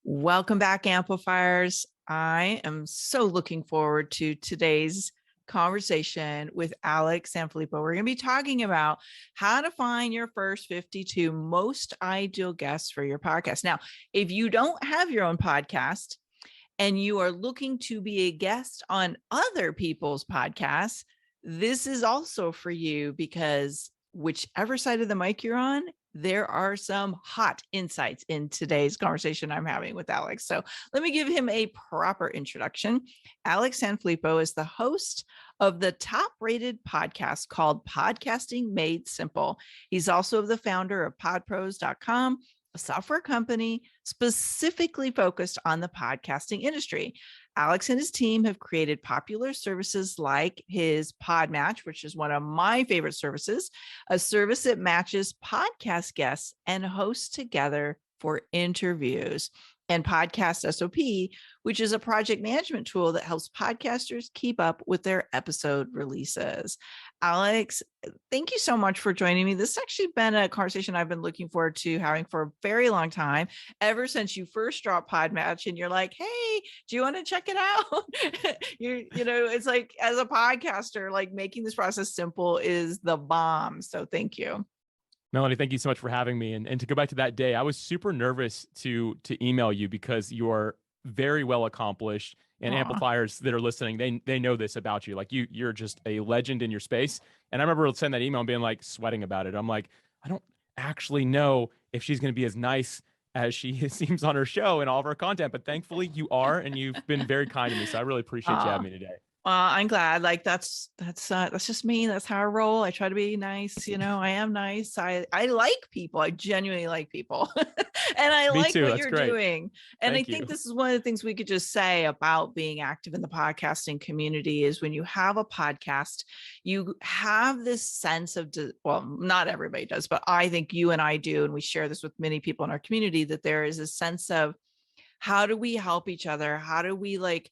Welcome back, Amplifiers. I am so looking forward to today's conversation with Alex Sanfilippo. We're going to be talking about how to find your first 52 most ideal guests for your podcast. Now, if you don't have your own podcast and you are looking to be a guest on other people's podcasts, this is also for you because whichever side of the mic you're on, there are some hot insights in today's conversation I'm having with Alex. So let me give him a proper introduction. Alex Sanfilippo is the host of the top-rated podcast called Podcasting Made Simple. He's also the founder of PodPros.com, a software company specifically focused on the podcasting industry. Alex and his team have created popular services like his PodMatch, which is one of my favorite services, a service that matches podcast guests and hosts together for interviews, and Podcast SOP, which is a project management tool that helps podcasters keep up with their episode releases. Alex, thank you so much for joining me. This has actually been a conversation I've been looking forward to having for a very long time, ever since you first dropped PodMatch and you're like, hey, do you want to check it out? It's like, as a podcaster, like making this process simple is the bomb. So thank you. Melanie, thank you so much for having me. And to go back to that day, I was super nervous to email you because you are very well accomplished, and Aww. Amplifiers that are listening, they know this about you. Like you're just a legend in your space. And I remember sending that email and being like sweating about it. I'm like, I don't actually know if she's going to be as nice as she seems on her show and all of her content, but thankfully you are, and you've been very kind to me. So I really appreciate you having me today. I'm glad. Like that's just me. That's how I roll. I try to be nice. I am nice. I like people. I genuinely like people, and I like too. what That's you're great. doing. And Thank I think you. this is one of the things we could just say about being active in the podcasting community is when you have a podcast, you have this sense of, well, not everybody does, but I think you and I do, and we share this with many people in our community, that there is a sense of how do we help each other? How do we like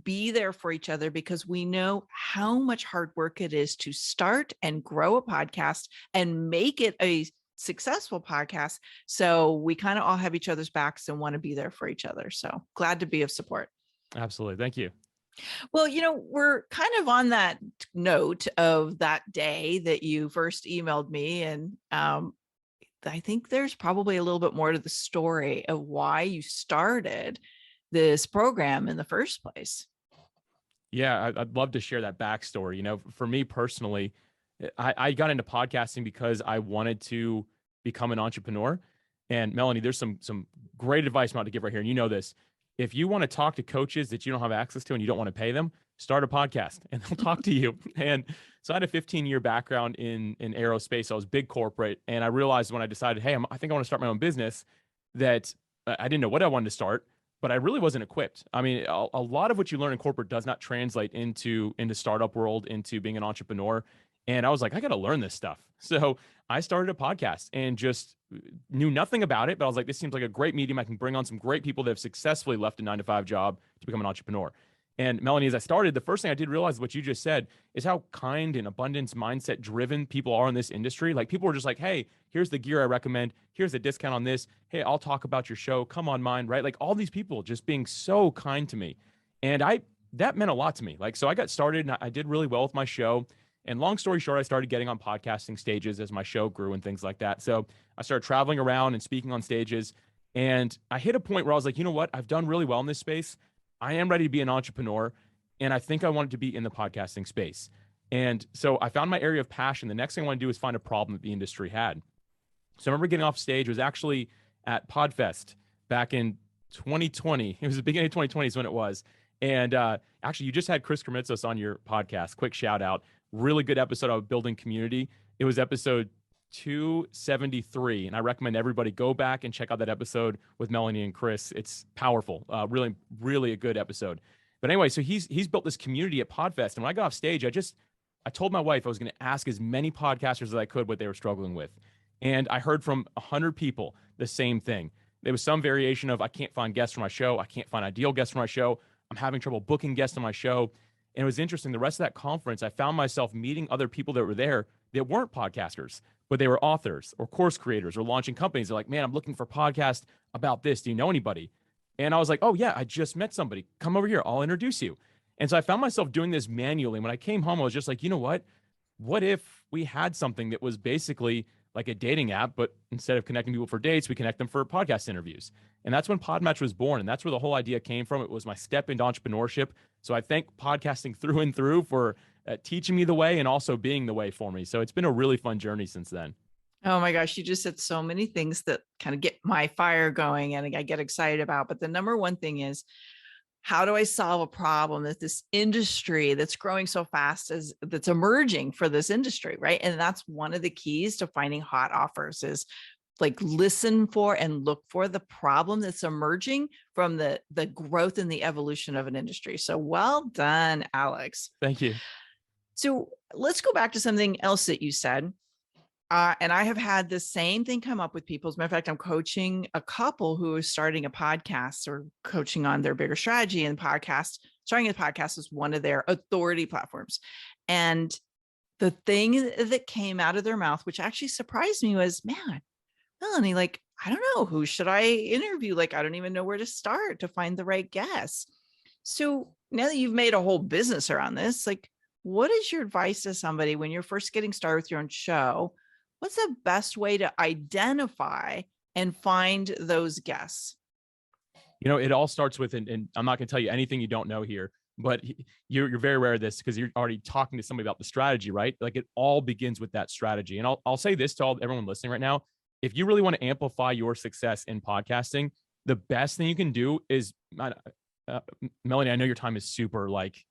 be there for each other, because we know how much hard work it is to start and grow a podcast and make it a successful podcast. So we kind of all have each other's backs and want to be there for each other. So glad to be of support. Absolutely. Thank you. Well, we're kind of on that note of that day that you first emailed me. And I think there's probably a little bit more to the story of why you started this program in the first place. Yeah, I'd love to share that backstory. For me personally, I got into podcasting because I wanted to become an entrepreneur. And Melanie, there's some great advice I'm about to give right here. And you know this. If you want to talk to coaches that you don't have access to and you don't want to pay them, start a podcast and they'll talk to you. And so I had a 15-year background in aerospace. I was big corporate. And I realized when I decided, hey, I think I want to start my own business, that I didn't know what I wanted to start, but I really wasn't equipped. I mean, a lot of what you learn in corporate does not translate into startup world, into being an entrepreneur. And I was like, I got to learn this stuff. So I started a podcast and just knew nothing about it. But I was like, this seems like a great medium. I can bring on some great people that have successfully left a 9-to-5 job to become an entrepreneur. And Melanie, as I started, the first thing I did realize what you just said is how kind and abundance mindset driven people are in this industry. Like people were just like, hey, here's the gear I recommend. Here's a discount on this. Hey, I'll talk about your show. Come on mine, right? Like all these people just being so kind to me. And that meant a lot to me. Like, so I got started and I did really well with my show. And long story short, I started getting on podcasting stages as my show grew and things like that. So I started traveling around and speaking on stages. And I hit a point where I was like, you know what? I've done really well in this space. I am ready to be an entrepreneur. And I think I wanted to be in the podcasting space. And so I found my area of passion. The next thing I want to do is find a problem that the industry had. So I remember getting off stage. It was actually at PodFest back in 2020. It was the beginning of 2020 is when it was. And actually, you just had Chris Krimitsos on your podcast. Quick shout out. Really good episode of Building Community. It was episode 273. And I recommend everybody go back and check out that episode with Melanie and Chris. It's powerful. Really, really a good episode. But anyway, so he's built this community at PodFest. And when I got off stage, I told my wife I was going to ask as many podcasters as I could what they were struggling with. And I heard from 100 people the same thing. There was some variation of, I can't find guests for my show. I can't find ideal guests for my show. I'm having trouble booking guests on my show. And it was interesting. The rest of that conference, I found myself meeting other people that were there that weren't podcasters, but they were authors or course creators or launching companies. They're like, man, I'm looking for podcasts about this. Do you know anybody? And I was like, oh yeah, I just met somebody. Come over here. I'll introduce you. And so I found myself doing this manually. When I came home, I was just like, you know what? What if we had something that was basically like a dating app, but instead of connecting people for dates, we connect them for podcast interviews. And that's when PodMatch was born. And that's where the whole idea came from. It was my step into entrepreneurship. So I thank podcasting through and through for teaching me the way and also being the way for me. So it's been a really fun journey since then. Oh my gosh, you just said so many things that kind of get my fire going and I get excited about. But the number one thing is, how do I solve a problem that this industry that's growing so fast is that's emerging for this industry, right? And that's one of the keys to finding hot offers is like listen for and look for the problem that's emerging from the growth and the evolution of an industry. So well done, Alex. Thank you. So let's go back to something else that you said. And I have had the same thing come up with people. As a matter of fact, I'm coaching a couple who is starting a podcast or coaching on their bigger strategy, and starting a podcast is one of their authority platforms. And the thing that came out of their mouth, which actually surprised me, was, man, Melanie, like, I don't know, who should I interview? Like, I don't even know where to start to find the right guest. So now that you've made a whole business around this, like, what is your advice to somebody when you're first getting started with your own show? What's the best way to identify and find those guests? You know, it all starts with, and I'm not going to tell you anything you don't know here, but you're very rare at this because you're already talking to somebody about the strategy, right? Like it all begins with that strategy. And I'll say this to everyone listening right now. If you really want to amplify your success in podcasting, the best thing you can do is, Melanie, I know your time is super like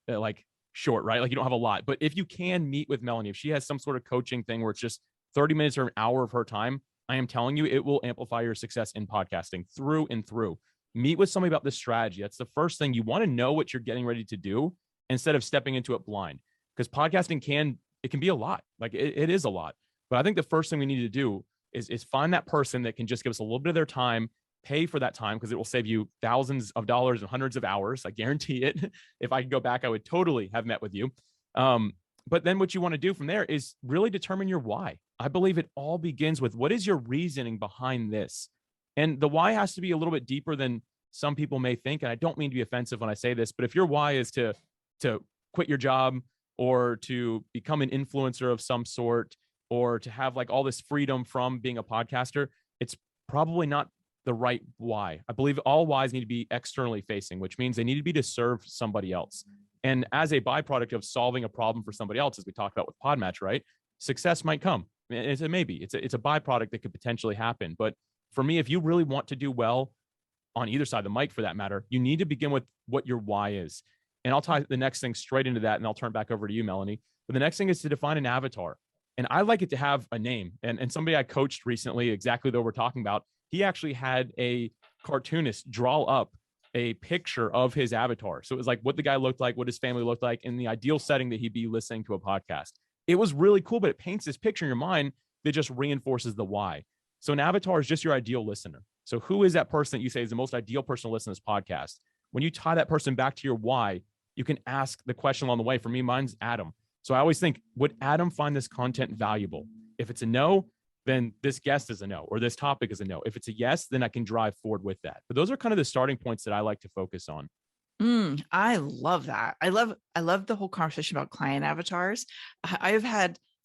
short, right? Like you don't have a lot, but if you can meet with Melanie, if she has some sort of coaching thing where it's just 30 minutes or an hour of her time, I am telling you, it will amplify your success in podcasting through and through. Meet with somebody about this strategy. That's the first thing. You want to know what you're getting ready to do instead of stepping into it blind, because podcasting can be a lot. Like it is a lot. But I think the first thing we need to do is find that person that can just give us a little bit of their time, pay for that time, because it will save you thousands of dollars and hundreds of hours. I guarantee it. If I could go back, I would totally have met with you. But then what you want to do from there is really determine your why. I believe it all begins with, what is your reasoning behind this? And the why has to be a little bit deeper than some people may think. And I don't mean to be offensive when I say this, but if your why is to quit your job or to become an influencer of some sort, or to have like all this freedom from being a podcaster, it's probably not the right why. I believe all whys need to be externally facing, which means they need to be to serve somebody else. And as a byproduct of solving a problem for somebody else, as we talked about with PodMatch, right? Success might come. It's a maybe. It's a byproduct that could potentially happen. But for me, if you really want to do well on either side of the mic, for that matter, you need to begin with what your why is. And I'll tie the next thing straight into that, and I'll turn back over to you, Melanie. But the next thing is to define an avatar. And I like it to have a name. And somebody I coached recently, exactly though we're talking about, he actually had a cartoonist draw up a picture of his avatar. So it was like what the guy looked like, what his family looked like, in the ideal setting that he'd be listening to a podcast. It was really cool, but it paints this picture in your mind that just reinforces the why. So an avatar is just your ideal listener. So who is that person that you say is the most ideal person to listen to this podcast? When you tie that person back to your why, you can ask the question along the way. For me, mine's Adam. So I always think, would Adam find this content valuable? If it's a no, then this guest is a no, or this topic is a no. If it's a yes, then I can drive forward with that. But those are kind of the starting points that I like to focus on. I love that. I love the whole conversation about client avatars.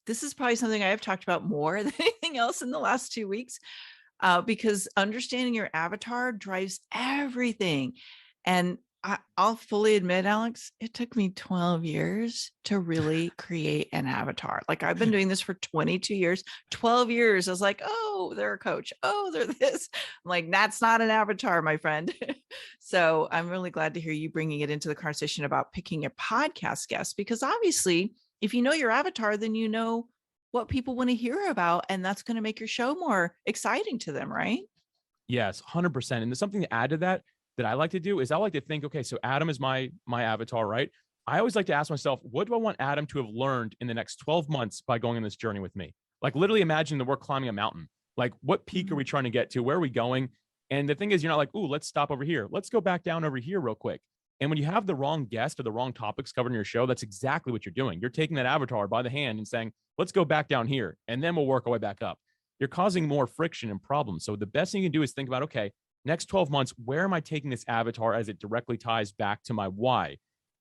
This is probably something I have talked about more than anything else in the last 2 weeks, because understanding your avatar drives everything. And I'll fully admit, Alex, it took me 12 years to really create an avatar. Like I've been doing this for 22 years, 12 years. I was like, oh, they're a coach. Oh, they're this. I'm like, that's not an avatar, my friend. So I'm really glad to hear you bringing it into the conversation about picking a podcast guest, because obviously if you know your avatar, then you know what people want to hear about, and that's going to make your show more exciting to them, right? Yes, 100%. And there's something to add to that I like to do is I like to think, okay, so Adam is my avatar, right? I always like to ask myself, what do I want Adam to have learned in the next 12 months by going on this journey with me? Like literally imagine that we're climbing a mountain. Like what peak are we trying to get to? Where are we going? And the thing is, you're not like, ooh, let's stop over here. Let's go back down over here real quick. And when you have the wrong guest or the wrong topics covered in your show, that's exactly what you're doing. You're taking that avatar by the hand and saying, let's go back down here, and then we'll work our way back up. You're causing more friction and problems. So the best thing you can do is think about, okay, next 12 months, where am I taking this avatar as it directly ties back to my why?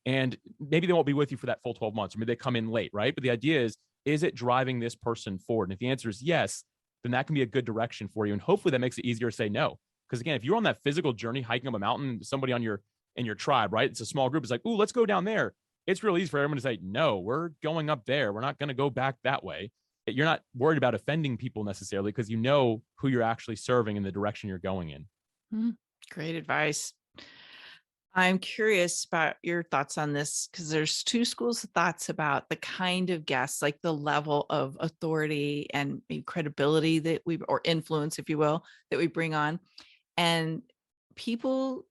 And maybe they won't be with you for that full 12 months, or maybe they come in late, right? But the idea is it driving this person forward? And if the answer is yes, then that can be a good direction for you. And hopefully that makes it easier to say no. Because again, if you're on that physical journey, hiking up a mountain, somebody in your tribe, right? It's a small group. It's like, ooh, let's go down there. It's real easy for everyone to say, no, we're going up there. We're not going to go back that way. You're not worried about offending people necessarily because you know who you're actually serving and the direction you're going in. Great advice. I'm curious about your thoughts on this because there's two schools of thoughts about the kind of guests, like the level of authority and maybe credibility that or influence, if you will, that we bring on. And people,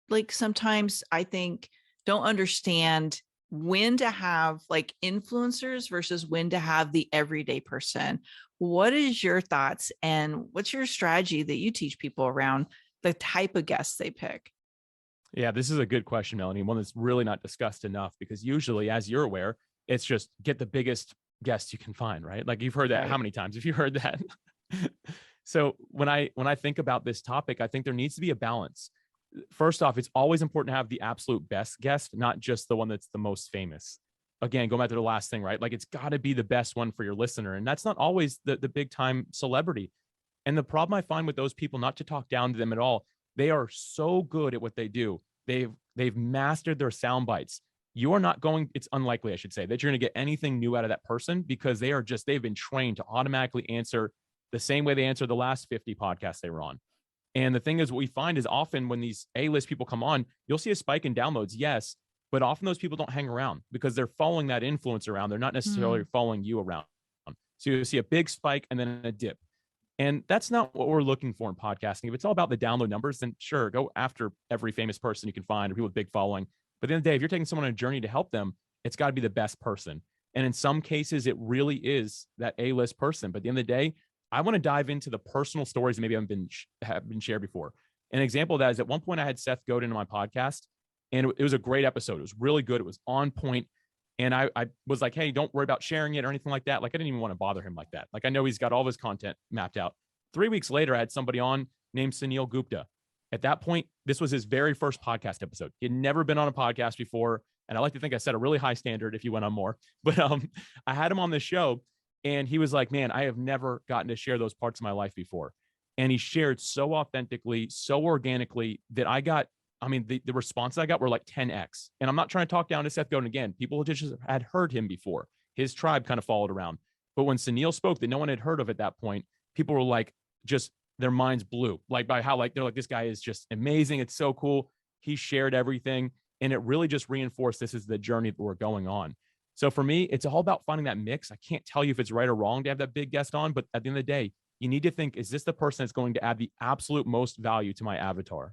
like, sometimes I think don't understand when to have like influencers versus when to have the everyday person. What is your thoughts and what's your strategy that you teach people around the type of guests they pick? Yeah, this is a good question, Melanie. One that's really not discussed enough because usually, as you're aware, it's just get the biggest guests you can find, right? Like you've heard that Right. how many times have you heard that? So when I think about this topic, I think there needs to be a balance. First off, it's always important to have the absolute best guest, not just the one that's the most famous. Again, go back to the last thing, right? Like it's got to be the best one for your listener. And that's not always the big time celebrity. And the problem I find with those people, not to talk down to them at all, they are so good at what they do. They've mastered their sound bites. You are not going, it's unlikely, I should say, that you're going to get anything new out of that person because they've been trained to automatically answer the same way they answered the last 50 podcasts they were on. And the thing is, what we find is often when these A-list people come on, you'll see a spike in downloads, yes, but often those people don't hang around because they're following that influence around. They're not necessarily following you around. So you see a big spike and then a dip. And that's not what we're looking for in podcasting. If it's all about the download numbers, then sure, go after every famous person you can find or people with big following. But at the end of the day, if you're taking someone on a journey to help them, it's got to be the best person. And in some cases, it really is that A-list person. But at the end of the day, I want to dive into the personal stories that maybe have been shared before. An example of that is at one point I had Seth Godin on my podcast, and it was a great episode. It was really good. It was on point. And I was like, hey, don't worry about sharing it or anything like that. Like, I didn't even want to bother him like that. Like, I know he's got all of his content mapped out. 3 weeks later, I had somebody on named Sunil Gupta. At that point, this was his very first podcast episode. He had never been on a podcast before. And I like to think I set a really high standard if he went on more. But I had him on the show and he was like, man, I have never gotten to share those parts of my life before. And he shared so authentically, so organically that the responses I got were like 10x. And I'm not trying to talk down to Seth Godin again. People just had heard him before. His tribe kind of followed around. But when Sunil spoke that no one had heard of at that point, people were like, just their minds blew. Like by how they're like, this guy is just amazing. It's so cool. He shared everything. And it really just reinforced this is the journey that we're going on. So for me, it's all about finding that mix. I can't tell you if it's right or wrong to have that big guest on, but at the end of the day, you need to think, is this the person that's going to add the absolute most value to my avatar?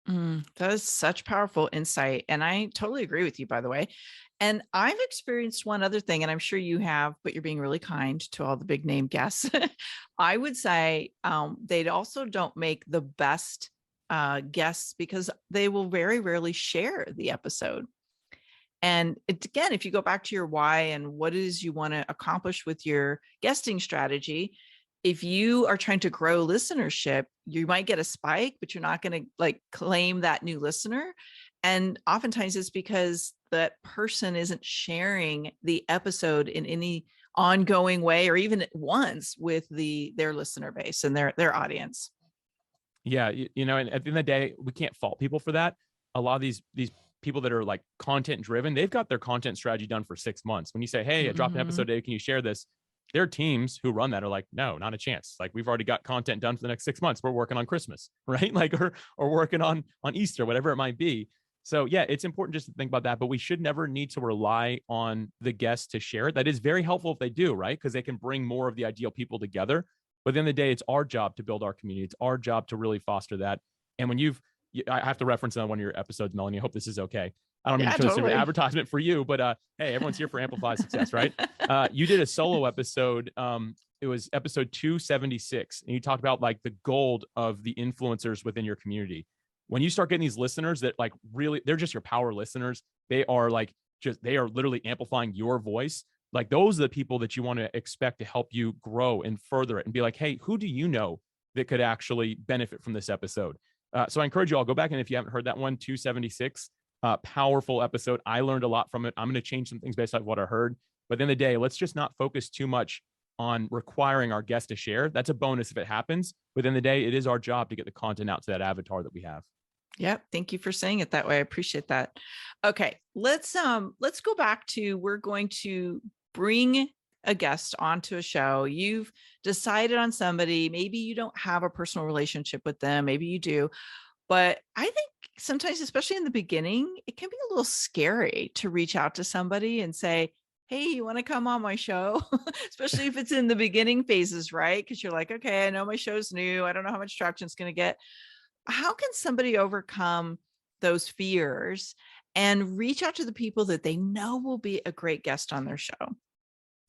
That is such powerful insight. And I totally agree with you, by the way. And I've experienced one other thing, and I'm sure you have, but you're being really kind to all the big name guests. I would say they also don't make the best guests because they will very rarely share the episode. And again, if you go back to your why and what it is you want to accomplish with your guesting strategy, if you are trying to grow listenership, you might get a spike, but you're not going to like claim that new listener. And oftentimes it's because that person isn't sharing the episode in any ongoing way or even once with their listener base and their audience. Yeah, and at the end of the day, we can't fault people for that. A lot of these people that are like content driven, they've got their content strategy done for 6 months. When you say, hey, I dropped an episode today, can you share this? Their teams who run that are like, no, not a chance. Like, we've already got content done for the next 6 months. We're working on Christmas, right? Like, or working on Easter, whatever it might be. So yeah, it's important just to think about that, but we should never need to rely on the guests to share it. That is very helpful if they do, right? Because they can bring more of the ideal people together. But at the end of the day, it's our job to build our community. It's our job to really foster that. And when I have to reference on one of your episodes, Melanie. I hope this is okay. I don't mean to turn this into an advertisement for you, but hey, everyone's here for Amplify Success, right? You did a solo episode. It was episode 276, and you talked about like the gold of the influencers within your community. When you start getting these listeners that like really, they're just your power listeners. They are literally amplifying your voice. Like, those are the people that you want to expect to help you grow and further it and be like, hey, who do you know that could actually benefit from this episode? So I encourage you all, go back, and if you haven't heard that one, 276, powerful episode. I learned a lot from it. I'm going to change some things based on what I heard. But at the end of the day, let's just not focus too much on requiring our guest to share. That's a bonus if it happens. But at the end of the day, it is our job to get the content out to that avatar that we have. Yep. Thank you for saying it that way. I appreciate that. Okay. Let's go back to, we're going to bring a guest onto a show. You've decided on somebody. Maybe you don't have a personal relationship with them. Maybe you do. But I think sometimes, especially in the beginning, it can be a little scary to reach out to somebody and say, hey, you want to come on my show? Especially if it's in the beginning phases, right? Because you're like, okay, I know my show's new. I don't know how much traction it's going to get. How can somebody overcome those fears and reach out to the people that they know will be a great guest on their show?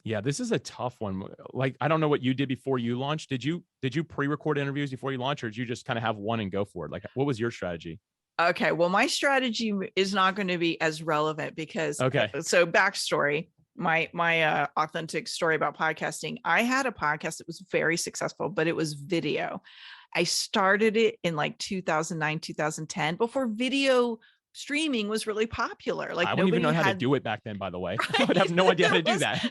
Yeah, this is a tough one. Like, I don't know what you did before you launched. Did you pre-record interviews before you launched, or did you just kind of have one and go for it? Like, what was your strategy? Okay, well, my strategy is not going to be as relevant because, okay. So backstory, my authentic story about podcasting. I had a podcast that was very successful, but it was video. I started it in like 2009, 2010, before video streaming was really popular. Like, I wouldn't even know how to do it back then, by the way. Right? I would have no idea how to do that.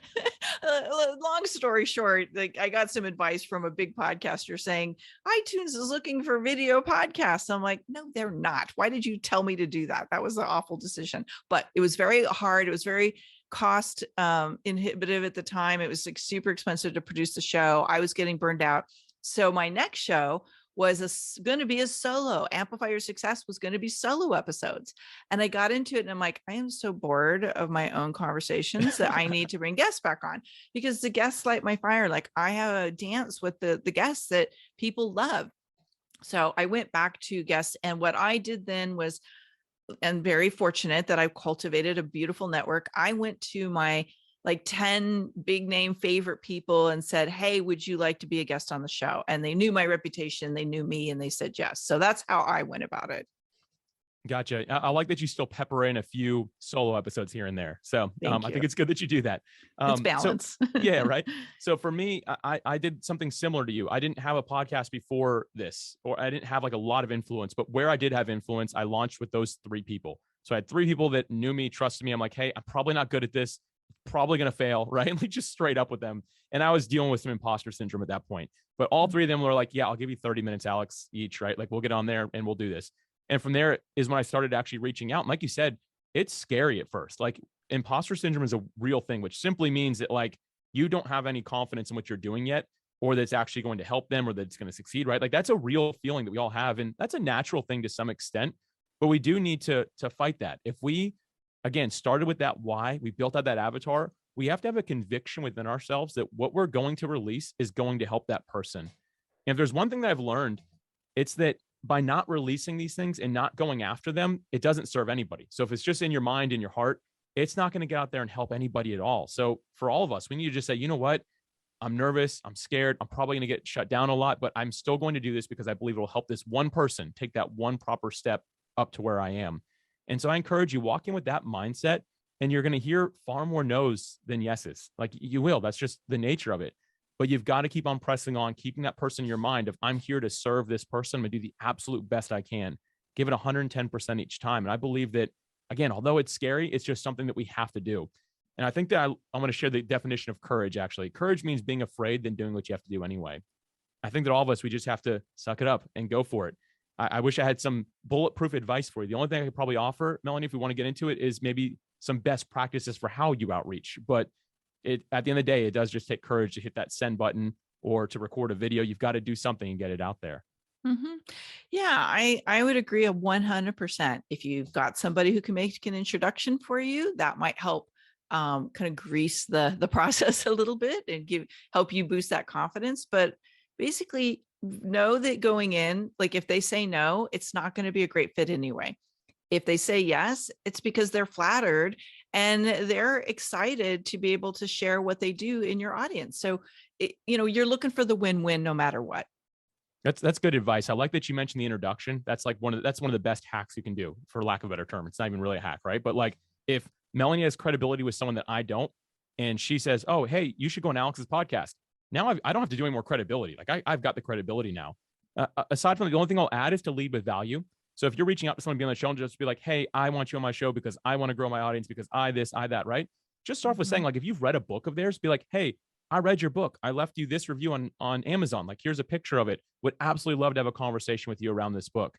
Long story short, like, I got some advice from a big podcaster saying iTunes is looking for video podcasts. I'm like, no, they're not. Why did you tell me to do that? That was an awful decision, but it was very hard. It was very cost inhibitive at the time. It was like super expensive to produce the show. I was getting burned out. So my next show was going to be a solo. Amplify Your Success was going to be solo episodes. And I got into it and I'm like, I am so bored of my own conversations that I need to bring guests back on, because the guests light my fire. Like, I have a dance with the guests that people love. So I went back to guests. And what I did then was, and very fortunate that I cultivated a beautiful network. I went to my like 10 big name favorite people and said, hey, would you like to be a guest on the show? And they knew my reputation, they knew me, and they said yes. So that's how I went about it. Gotcha. I like that you still pepper in a few solo episodes here and there. So I think it's good that you do that. It's balance. So, yeah, right. So for me, I did something similar to you. I didn't have a podcast before this, or I didn't have like a lot of influence, but where I did have influence, I launched with those 3 people. So I had 3 people that knew me, trusted me. I'm like, hey, I'm probably not good at this. Probably going to fail, right? Like, just straight up with them. And I was dealing with some imposter syndrome at that point, but all 3 of them were like, yeah, I'll give you 30 minutes, Alex, each, right? Like, we'll get on there and we'll do this. And from there is when I started actually reaching out. And like you said, it's scary at first. Like, imposter syndrome is a real thing, which simply means that like you don't have any confidence in what you're doing yet, or that it's actually going to help them, or that it's going to succeed, right? Like, that's a real feeling that we all have. And that's a natural thing to some extent, but we do need to fight that. If we, again, started with that why, we built out that avatar, we have to have a conviction within ourselves that what we're going to release is going to help that person. And if there's one thing that I've learned, it's that by not releasing these things and not going after them, it doesn't serve anybody. So if it's just in your mind, in your heart, it's not going to get out there and help anybody at all. So for all of us, we need to just say, you know what? I'm nervous. I'm scared. I'm probably going to get shut down a lot, but I'm still going to do this because I believe it will help this one person take that one proper step up to where I am. And so I encourage you, walk in with that mindset, and you're going to hear far more no's than yeses. Like, you will. That's just the nature of it. But you've got to keep on pressing on, keeping that person in your mind of, I'm here to serve this person. I'm going to do the absolute best I can. Give it 110% each time. And I believe that, again, although it's scary, it's just something that we have to do. And I think that I'm going to share the definition of courage, actually. Courage means being afraid than doing what you have to do anyway. I think that all of us, we just have to suck it up and go for it. I wish I had some bulletproof advice for you. The only thing I could probably offer, Melanie, if we want to get into it, is maybe some best practices for how you outreach. But at the end of the day, it does just take courage to hit that send button or to record a video. You've got to do something and get it out there. Mm-hmm. Yeah, I would agree 100%. If you've got somebody who can make an introduction for you, that might help kind of grease the process a little bit and help you boost that confidence. But basically, know that going in, like, if they say no, it's not going to be a great fit anyway. If they say yes, it's because they're flattered and they're excited to be able to share what they do in your audience. So, you're looking for the win-win no matter what. That's good advice. I like that you mentioned the introduction. That's like one of the best hacks you can do, for lack of a better term. It's not even really a hack, right? But like, if Melanie has credibility with someone that I don't, and she says, oh, hey, you should go on Alex's podcast. Now I don't have to do any more credibility. Like, I've got the credibility now. Aside from the only thing I'll add is to lead with value. So if you're reaching out to someone being on the show and just be like, hey, I want you on my show because I want to grow my audience because I this, I that, right? Just start off with saying, like, if you've read a book of theirs, be like, hey, I read your book. I left you this review on Amazon. Like, here's a picture of it. Would absolutely love to have a conversation with you around this book.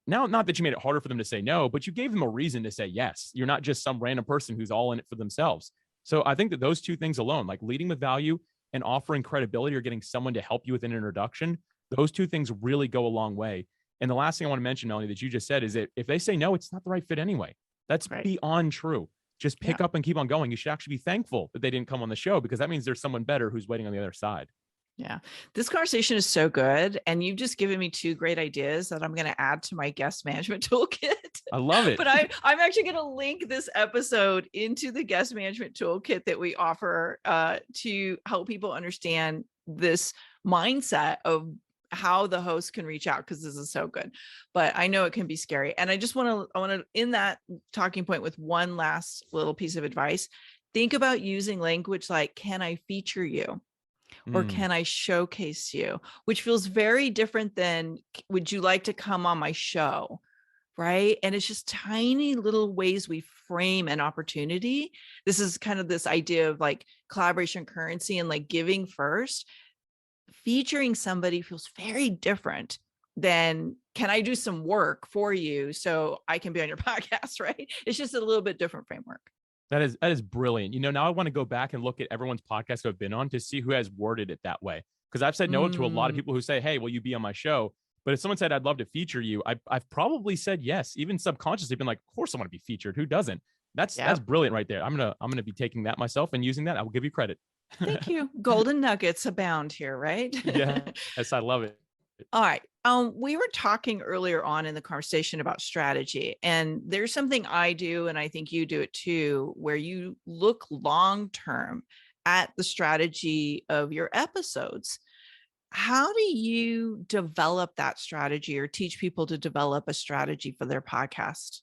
Now, not that you made it harder for them to say no, but you gave them a reason to say yes. You're not just some random person who's all in it for themselves. So I think that those two things alone, like leading with value and offering credibility or getting someone to help you with an introduction, those two things really go a long way. And the last thing I want to mention, Melanie, that you just said is that if they say no, it's not the right fit anyway. That's Right. beyond true. Just pick up and keep on going. You should actually be thankful that they didn't come on the show because that means there's someone better who's waiting on the other side. Yeah. This conversation is so good. And you've just given me 2 great ideas that I'm going to add to my guest management toolkit. I love it. But I'm actually going to link this episode into the guest management toolkit that we offer to help people understand this mindset of how the host can reach out, because this is so good. But I know it can be scary. And I want to end that talking point with one last little piece of advice. Think about using language like, can I feature you? Or can I showcase you? Which feels very different than, would you like to come on my show? Right. And it's just tiny little ways we frame an opportunity. This is kind of this idea of like collaboration currency and like giving first. Featuring somebody feels very different than, can I do some work for you so I can be on your podcast? Right. It's just a little bit different framework. That is brilliant. Now I want to go back and look at everyone's podcast I've been on to see who has worded it that way. Because I've said no to a lot of people who say, hey, will you be on my show? But if someone said, I'd love to feature you, I've probably said yes, even subconsciously been like, of course I want to be featured. Who doesn't? That's brilliant right there. I'm gonna be taking that myself and using that. I will give you credit. Thank you. Golden nuggets abound here, right? Yes, I love it. All right. We were talking earlier on in the conversation about strategy, and there's something I do, and I think you do it too, where you look long-term at the strategy of your episodes. How do you develop that strategy or teach people to develop a strategy for their podcast?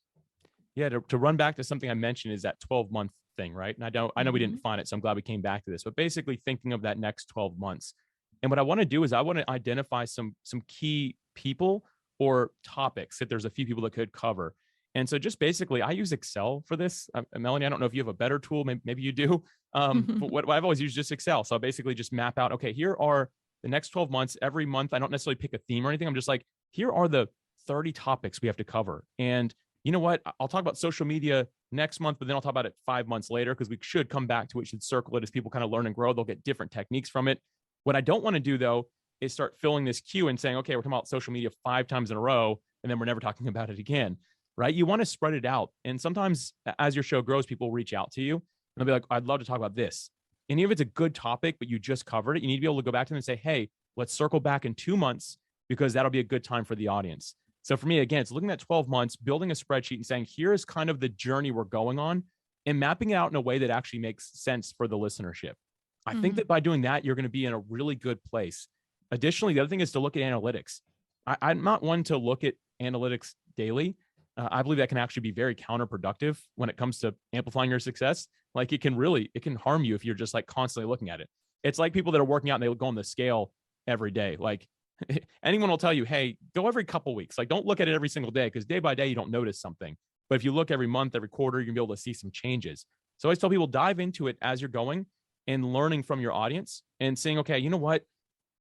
Yeah, to run back to something I mentioned is that 12-month thing, right? And I know we didn't find it, so I'm glad we came back to this, but basically thinking of that next 12 months. And what I want to do is I want to identify some key people or topics that there's a few people that could cover. And so just basically, I use Excel for this. Melanie, I don't know if you have a better tool. Maybe you do. But what I've always used is just Excel. So I basically just map out, okay, here are the next 12 months. Every month, I don't necessarily pick a theme or anything. I'm just like, here are the 30 topics we have to cover. And you know what? I'll talk about social media next month, but then I'll talk about it 5 months later because we should come back to it. We should circle it as people kind of learn and grow. They'll get different techniques from it. What I don't want to do, though, is start filling this queue and saying, okay, we're talking about social media 5 times in a row, and then we're never talking about it again, right? You want to spread it out. And sometimes as your show grows, people reach out to you and they'll be like, I'd love to talk about this. And even if it's a good topic, but you just covered it, you need to be able to go back to them and say, hey, let's circle back in 2 months because that'll be a good time for the audience. So for me, again, it's looking at 12 months, building a spreadsheet and saying, here is kind of the journey we're going on and mapping it out in a way that actually makes sense for the listenership. I think that by doing that, you're going to be in a really good place. Additionally, the other thing is to look at analytics. I'm not one to look at analytics daily. I believe that can actually be very counterproductive when it comes to amplifying your success. Like it can harm you if you're just like constantly looking at it. It's like people that are working out and they go on the scale every day. Like anyone will tell you, hey, go every couple weeks. Like don't look at it every single day because day by day you don't notice something. But if you look every month, every quarter, you're gonna be able to see some changes. So I always tell people dive into it as you're going and learning from your audience and saying, okay, you know what?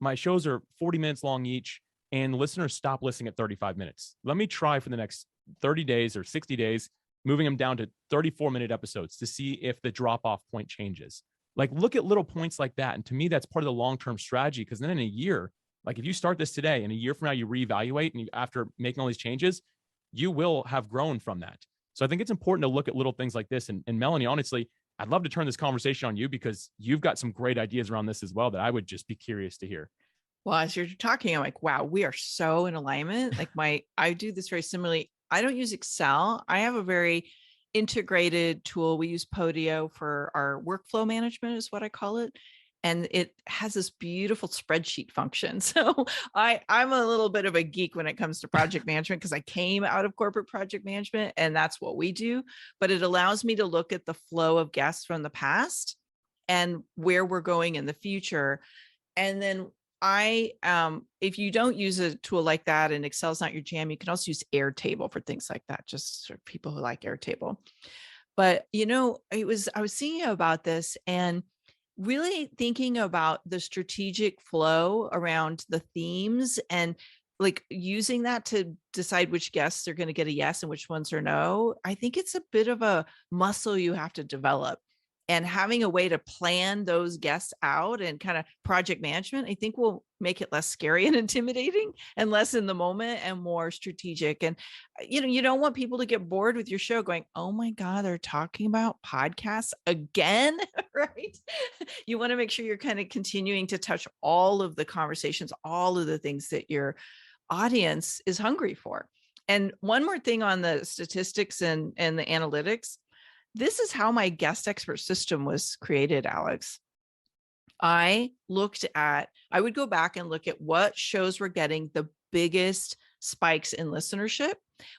My shows are 40 minutes long each and listeners stop listening at 35 minutes. Let me try for the next 30 days or 60 days, moving them down to 34-minute episodes to see if the drop-off point changes. Like look at little points like that. And to me, that's part of the long-term strategy because then in a year, like if you start this today and a year from now you reevaluate and after making all these changes, you will have grown from that. So I think it's important to look at little things like this. And Melanie, honestly, I'd love to turn this conversation on you because you've got some great ideas around this as well that I would just be curious to hear. Well, as you're talking, I'm like, wow, we are so in alignment. Like I do this very similarly. I don't use Excel. I have a very integrated tool. We use Podio for our workflow management is what I call it. And it has this beautiful spreadsheet function. So I'm a little bit of a geek when it comes to project management because I came out of corporate project management and that's what we do. But it allows me to look at the flow of guests from the past and where we're going in the future. And then if you don't use a tool like that and Excel's not your jam, you can also use Airtable for things like that, just for people who like Airtable. But I was thinking about this and really thinking about the strategic flow around the themes and like using that to decide which guests are going to get a yes and which ones are no. I think it's a bit of a muscle you have to develop. And having a way to plan those guests out and kind of project management, I think will make it less scary and intimidating and less in the moment and more strategic. And, you don't want people to get bored with your show going, oh my God, they're talking about podcasts again, right? You want to make sure you're kind of continuing to touch all of the conversations, all of the things that your audience is hungry for. And one more thing on the statistics and the analytics. This is how my guest expert system was created, Alex. I would go back and look at what shows were getting the biggest spikes in listenership,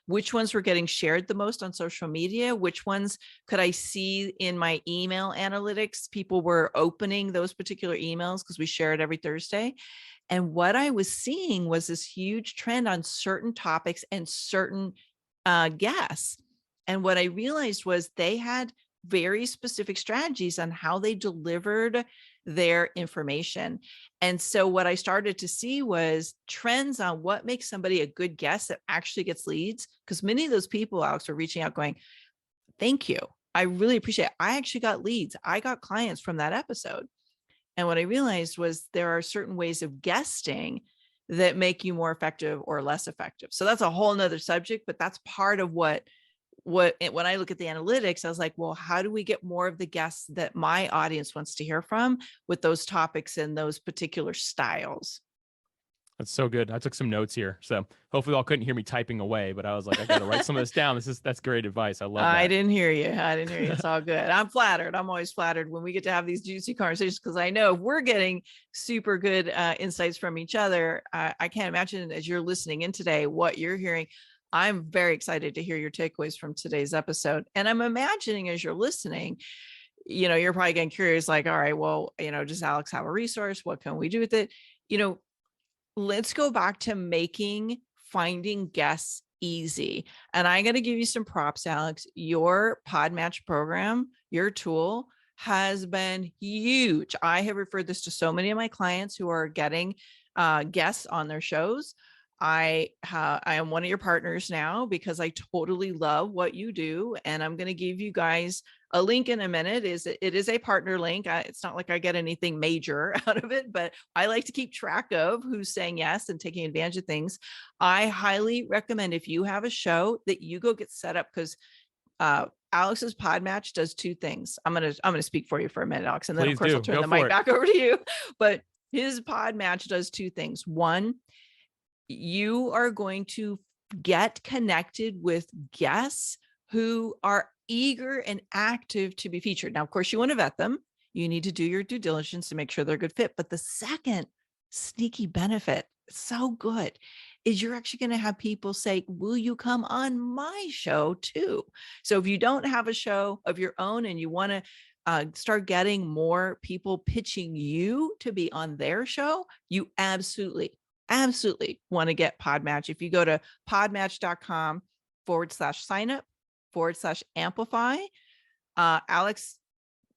which ones were getting shared the most on social media, which ones could I see in my email analytics. People were opening those particular emails because we share it every Thursday. And what I was seeing was this huge trend on certain topics and certain guests. And what I realized was they had very specific strategies on how they delivered their information. And so what I started to see was trends on what makes somebody a good guest that actually gets leads. Because many of those people, Alex, are reaching out going, thank you. I really appreciate it. I actually got leads. I got clients from that episode. And what I realized was there are certain ways of guesting that make you more effective or less effective. So that's a whole nother subject, but that's part of when I look at the analytics, I was like, well, how do we get more of the guests that my audience wants to hear from with those topics and those particular styles? That's so good. I took some notes here. So hopefully y'all couldn't hear me typing away, but I was like, I got to write some of this down. That's great advice. I love that. I didn't hear you. It's all good. I'm flattered. I'm always flattered when we get to have these juicy conversations, because I know if we're getting super good insights from each other, I can't imagine as you're listening in today, what you're hearing. I'm very excited to hear your takeaways from today's episode. And I'm imagining as you're listening, you're probably getting curious, like, all right, well, does Alex have a resource? What can we do with it? Let's go back to finding guests easy. And I got to give you some props, Alex. Your PodMatch program, your tool has been huge. I have referred this to so many of my clients who are getting guests on their shows. I am one of your partners now because I totally love what you do. And I'm going to give you guys a link in a minute. It is a partner link. It's not like I get anything major out of it, but I like to keep track of who's saying yes and taking advantage of things. I highly recommend, if you have a show, that you go get set up, because Alex's PodMatch does two things. I'm gonna speak for you for a minute, Alex, and then of course I'll turn the mic back over to you. But his PodMatch does two things. One, you are going to get connected with guests who are eager and active to be featured. Now, of course, you want to vet them. You need to do your due diligence to make sure they're a good fit. But the second sneaky benefit, so good, is you're actually going to have people say, will you come on my show too? So if you don't have a show of your own and you want to start getting more people pitching you to be on their show, you absolutely want to get PodMatch. If you go to podmatch.com/signup/amplify, Alex,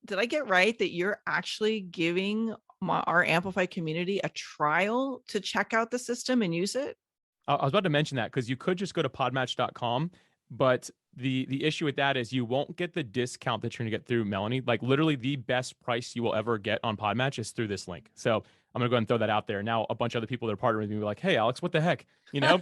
did I get right that you're actually giving our Amplify community a trial to check out the system and use it? I was about to mention that because you could just go to podmatch.com, but the issue with that is you won't get the discount that you're going to get through Melanie. Like literally the best price you will ever get on PodMatch is through this link. So I'm going to go ahead and throw that out there. Now, a bunch of other people that are partnering with me were like, hey, Alex, what the heck? But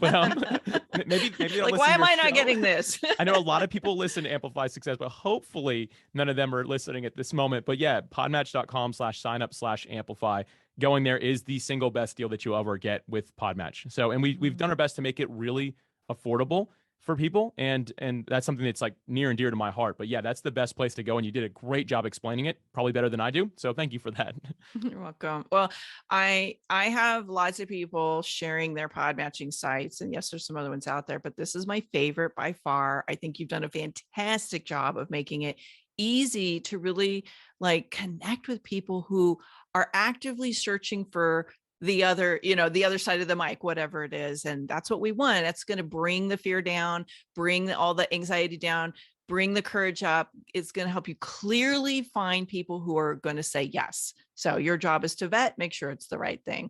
maybe they'll like, why am I not getting this? I know a lot of people listen to Amplify Success, but hopefully none of them are listening at this moment. But yeah, podmatch.com/signup/amplify. Going there is the single best deal that you'll ever get with PodMatch. So, and we've done our best to make it really affordable for people. And that's something that's like near and dear to my heart. But yeah, that's the best place to go. And you did a great job explaining it, probably better than I do. So thank you for that. You're welcome. Well, I have lots of people sharing their pod matching sites. And yes, there's some other ones out there, but this is my favorite by far. I think you've done a fantastic job of making it easy to really like connect with people who are actively searching for the other, the other side of the mic, whatever it is. And that's what we want. That's going to bring the fear down, bring all the anxiety down, bring the courage up. It's going to help you clearly find people who are going to say yes. So your job is to vet, make sure it's the right thing.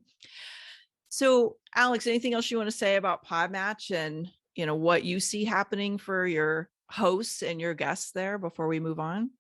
So Alex, anything else you want to say about PodMatch and, what you see happening for your hosts and your guests there before we move on?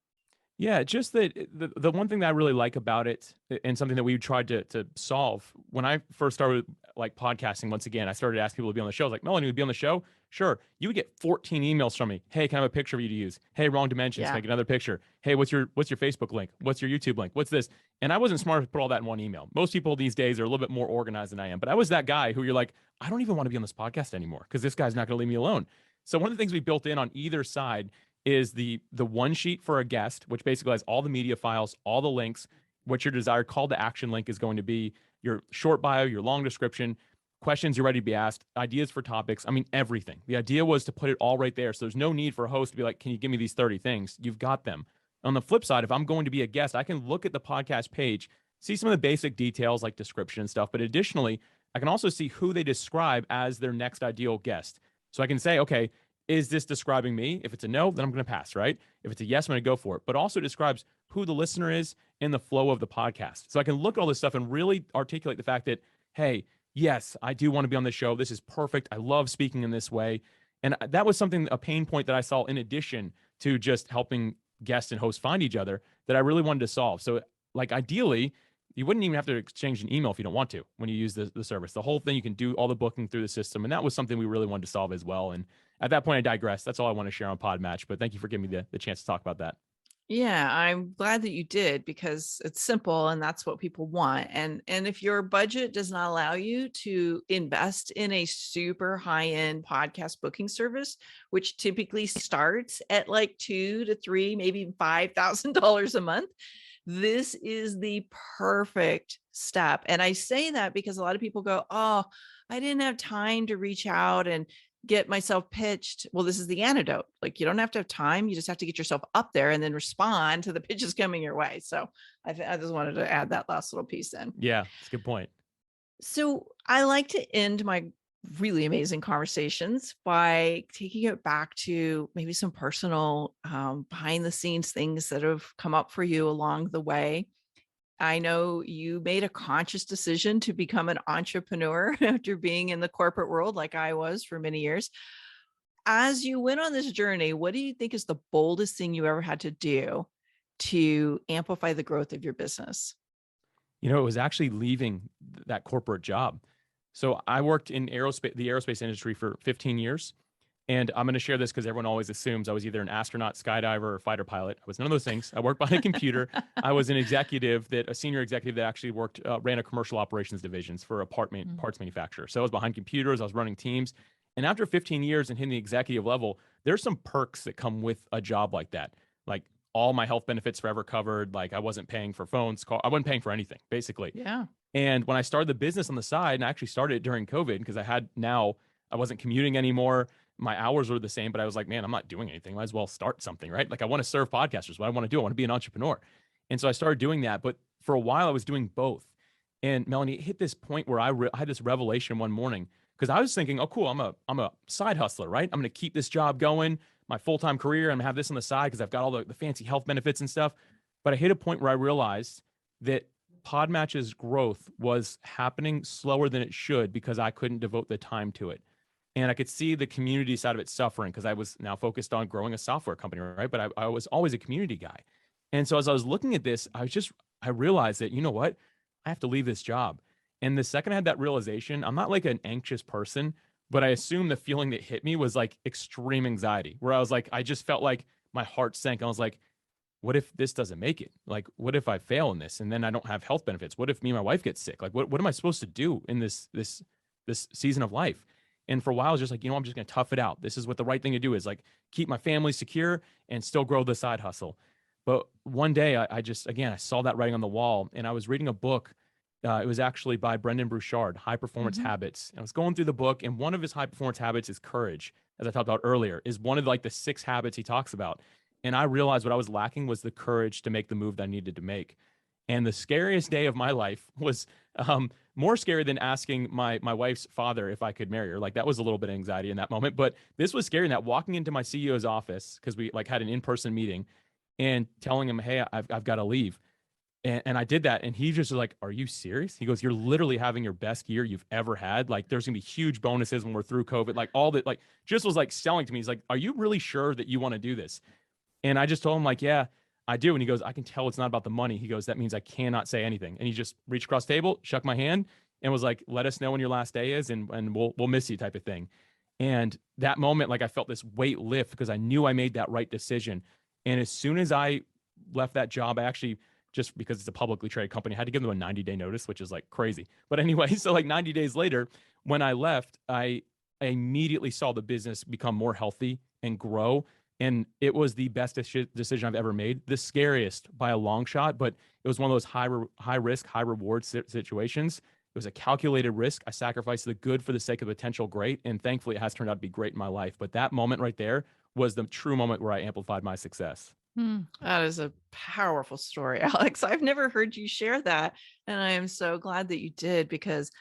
Yeah, just that the one thing that I really like about it, and something that we tried to solve when I first started like podcasting. Once again, I started asking people to be on the show. I was like, Melanie, would be on the show? Sure. You would get 14 emails from me. Hey, can I have a picture of you to use? Hey, wrong dimensions. Yeah. Make another picture. Hey, what's your Facebook link? What's your YouTube link? What's this? And I wasn't smart to put all that in one email. Most people these days are a little bit more organized than I am. But I was that guy who you're like, I don't even want to be on this podcast anymore because this guy's not going to leave me alone. So one of the things we built in on either side is the one sheet for a guest, which basically has all the media files, all the links, what your desired call to action link is going to be, your short bio, your long description, questions you're ready to be asked, ideas for topics. I mean, everything. The idea was to put it all right there. So there's no need for a host to be like, can you give me these 30 things? You've got them. On the flip side, if I'm going to be a guest, I can look at the podcast page, see some of the basic details like description and stuff. But additionally, I can also see who they describe as their next ideal guest. So I can say, okay, is this describing me? If it's a no, then I'm going to pass, right? If it's a yes, I'm going to go for it. But also describes who the listener is in the flow of the podcast. So I can look at all this stuff and really articulate the fact that, hey, yes, I do want to be on the show. This is perfect. I love speaking in this way. And that was a pain point that I saw in addition to just helping guests and hosts find each other that I really wanted to solve. So like ideally, you wouldn't even have to exchange an email if you don't want to when you use the service. The whole thing, you can do all the booking through the system. And that was something we really wanted to solve as well. And at that point, I digress. That's all I want to share on PodMatch. But thank you for giving me the chance to talk about that. Yeah, I'm glad that you did because it's simple and that's what people want. And if your budget does not allow you to invest in a super high-end podcast booking service, which typically starts at like $2,000 to $3,000, maybe even $5,000 a month, this is the perfect step. And I say that because a lot of people go, oh, I didn't have time to reach out and get myself pitched. Well, this is the antidote. Like you don't have to have time. You just have to get yourself up there and then respond to the pitches coming your way. So I just wanted to add that last little piece in. Yeah, it's a good point. So I like to end my really amazing conversations by taking it back to maybe some personal behind the scenes things that have come up for you along the way. I know you made a conscious decision to become an entrepreneur after being in the corporate world like I was for many years. As you went on this journey, what do you think is the boldest thing you ever had to do to amplify the growth of your business? It was actually leaving that corporate job. So I worked in the aerospace industry for 15 years. And I'm going to share this because everyone always assumes I was either an astronaut, skydiver, or fighter pilot. I was none of those things. I worked behind a computer. I was a senior executive that actually ran a commercial operations divisions for a parts manufacturer. So I was behind computers. I was running teams. And after 15 years and hitting the executive level, there's some perks that come with a job like that. Like all my health benefits forever covered. Like I wasn't paying for phones. I wasn't paying for anything, basically. Yeah. And when I started the business on the side, and I actually started it during COVID because I wasn't commuting anymore. My hours were the same, but I was like, man, I'm not doing anything. Might as well start something, right? Like I want to serve podcasters. What I want to do, I want to be an entrepreneur. And so I started doing that. But for a while I was doing both. And Melanie, it hit this point where I had this revelation one morning because I was thinking, oh, cool. I'm a side hustler, right? I'm going to keep this job going, my full-time career. I'm going to have this on the side because I've got all the fancy health benefits and stuff. But I hit a point where I realized that PodMatch's growth was happening slower than it should because I couldn't devote the time to it. And I could see the community side of it suffering because I was now focused on growing a software company, right? But I was always a community guy. And so as I was looking at this, I realized that, you know what? I have to leave this job. And the second I had that realization, I'm not like an anxious person, but I assume the feeling that hit me was like extreme anxiety, where I was like, I just felt like my heart sank. I was like, what if this doesn't make it? Like, what if I fail in this and then I don't have health benefits? What if me and my wife get sick? Like, what am I supposed to do in this season of life? And for a while, I was just like, I'm just going to tough it out. This is what the right thing to do is, like, keep my family secure and still grow the side hustle. But one day I saw that writing on the wall and I was reading a book. It was actually by Brendan Burchard, High Performance Habits. And I was going through the book and one of his high performance habits is courage. As I talked about earlier, is one of like the 6 habits he talks about. And I realized what I was lacking was the courage to make the move that I needed to make. And the scariest day of my life was more scary than asking my wife's father if I could marry her. Like that was a little bit of anxiety in that moment, but this was scary in that walking into my CEO's office, because we like had an in-person meeting, and telling him, hey, I've got to leave. And I did that. And he just was like, are you serious? He goes, you're literally having your best year you've ever had. Like there's gonna be huge bonuses when we're through COVID, like all that, like just was like selling to me. He's like, are you really sure that you want to do this? And I just told him like, yeah, I do. And he goes, I can tell it's not about the money. He goes, that means I cannot say anything. And he just reached across the table, shook my hand, and was like, let us know when your last day is, and we'll miss you, type of thing. And that moment, like I felt this weight lift because I knew I made that right decision. And as soon as I left that job, I actually, just because it's a publicly traded company, I had to give them a 90-day notice, which is like crazy. But anyway, so like 90 days later, when I left, I immediately saw the business become more healthy and grow. And it was the best decision I've ever made. The scariest by a long shot, but it was one of those high risk, high reward situations. It was a calculated risk. I sacrificed the good for the sake of potential great. And thankfully, it has turned out to be great in my life. But that moment right there was the true moment where I amplified my success. That is a powerful story, Alex. I've never heard you share that. And I am so glad that you did, because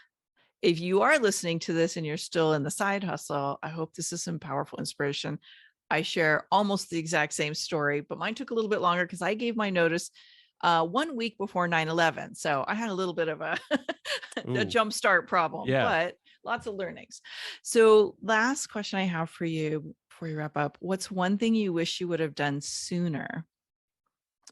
if you are listening to this and you're still in the side hustle, I hope this is some powerful inspiration. I share almost the exact same story, but mine took a little bit longer because I gave my notice 1 week before 9/11. So I had a little bit of a, a jump start problem, but lots of learnings. So last question I have for you before we wrap up, what's one thing you wish you would have done sooner?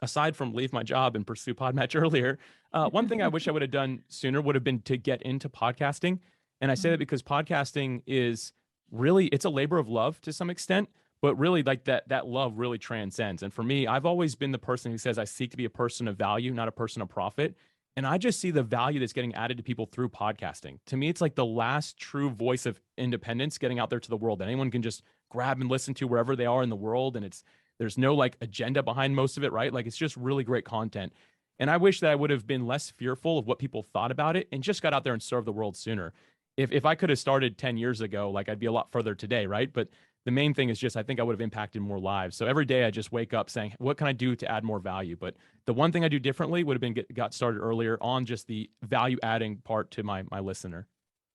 Aside from leave my job and pursue PodMatch earlier, one thing I wish I would have done sooner would have been to get into podcasting. And I say that because podcasting is really, it's a labor of love to some extent, but really like that love really transcends. And for me, I've always been the person who says I seek to be a person of value, not a person of profit. And I just see the value that's getting added to people through podcasting. To me, it's like the last true voice of independence getting out there to the world that anyone can just grab and listen to wherever they are in the world. And there's no like agenda behind most of it, right? Like it's just really great content. And I wish that I would have been less fearful of what people thought about it and just got out there and served the world sooner. If I could have started 10 years ago, like I'd be a lot further today, right? But the main thing is just I think I would have impacted more lives. So every day I just wake up saying, what can I do to add more value? But the one thing I do differently would have been got started earlier on just the value adding part to my listener.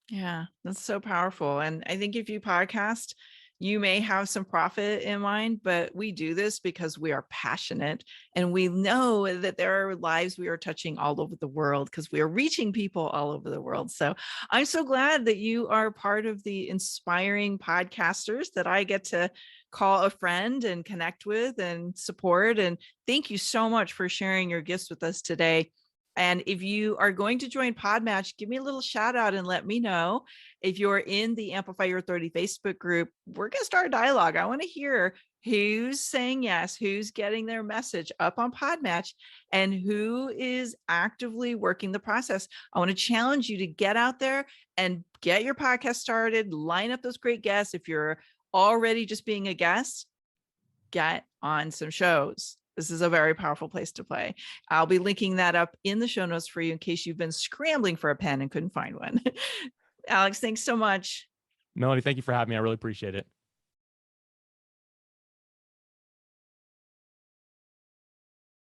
Yeah, that's so powerful. And I think if you podcast, you may have some profit in mind, but we do this because we are passionate and we know that there are lives we are touching all over the world because we are reaching people all over the world. So I'm so glad that you are part of the inspiring podcasters that I get to call a friend and connect with and support. And thank you so much for sharing your gifts with us today. And if you are going to join PodMatch, give me a little shout out and let me know. If you're in the Amplify Your Authority Facebook group, we're going to start a dialogue. I want to hear who's saying yes, who's getting their message up on PodMatch, and who is actively working the process. I want to challenge you to get out there and get your podcast started, line up those great guests. If you're already just being a guest, get on some shows. This is a very powerful place to play. I'll be linking that up in the show notes for you in case you've been scrambling for a pen and couldn't find one. Alex, thanks so much. Melanie, thank you for having me. I really appreciate it.